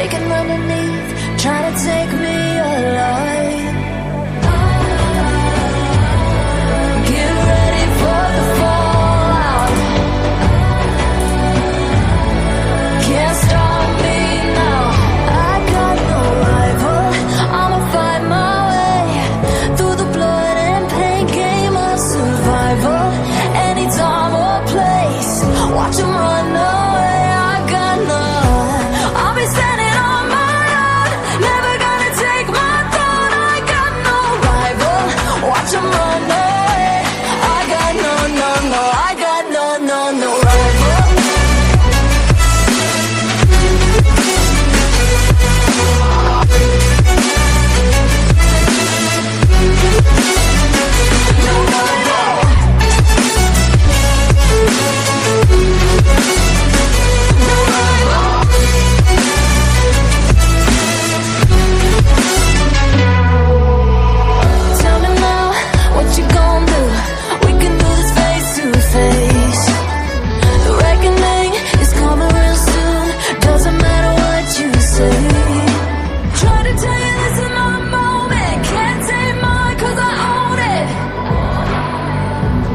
shaking underneath, trying to take me alive. Get ready for the fallout. Can't stop me now. I got no rival. I'ma fight my way through the blood and pain game of survival. Any time or place, watch 'em run away. I got none. I'll be standing on my own, never gonna take my throne. I got no rival. Watch 'em run away. I got no, I got no rival. Tell me now, what you gon' do? We can do this face to face. The reckoning is coming real soon. Doesn't matter what you say. Try to tell you this is my moment. Can't take mine 'cause I own it.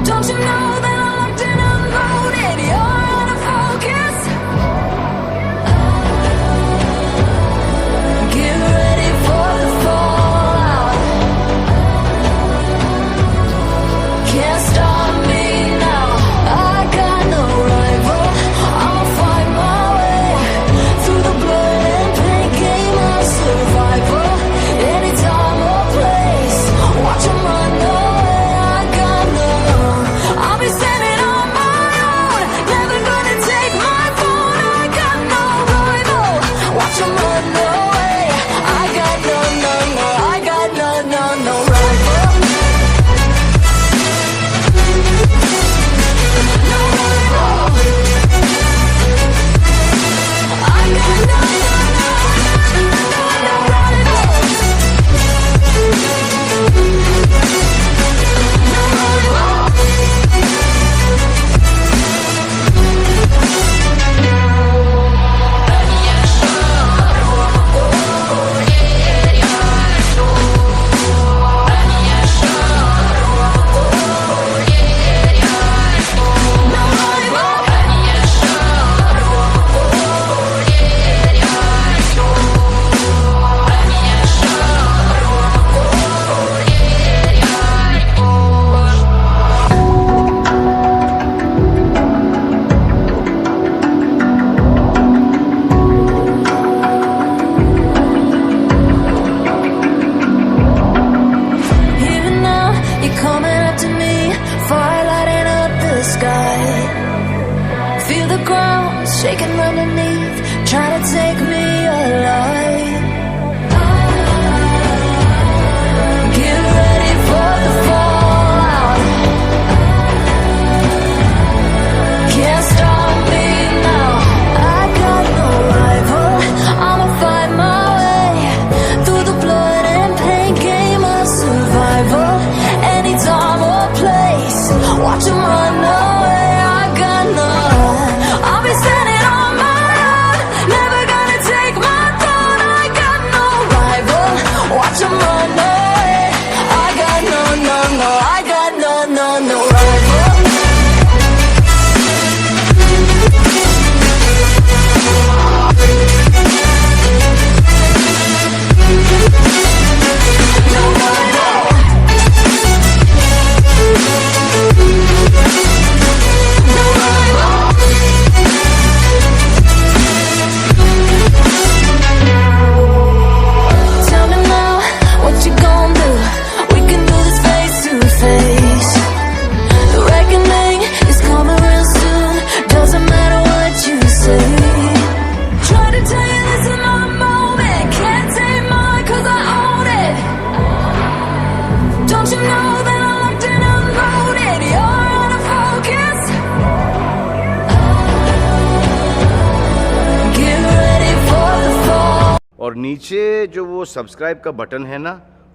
Don't you know that I'm locked and unloaded? You're out of focus. Get ready for the fallout. Can't stop me now. I got no rival. I'll fight my way through the blood and pain game of survival. Any time or place, watch 'em run away. I got none. I'll be standing on my own, never gonna take my phone. I got no rival. Watch 'em run away. I got no, I got no rival. No rival. I got no Even now, you're coming up to me, fire lighting up the sky. Feel the ground shaking underneath, trying to take me alive. Get ready for the fallout. Can't stop me now. I got no rival. I'ma fight my way through the blood and pain game of survival. Any time or place, watch 'em run away. I got none. I'll be standing on my own, never gonna take my throne. I got no rival. Watch 'em run away. I got no, I got no rival. Tell me now, what you gon' do? We can do this face to face. The reckoning is coming real soon. Doesn't matter what you say. Try to tell you this is my moment. Can't take mine 'cause I own it. Don't you know that I'm locked and unloaded? You're out of focus. Get ready for the fall. और नीचे जो वो subscribe का button है ना,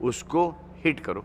उसको hit करो।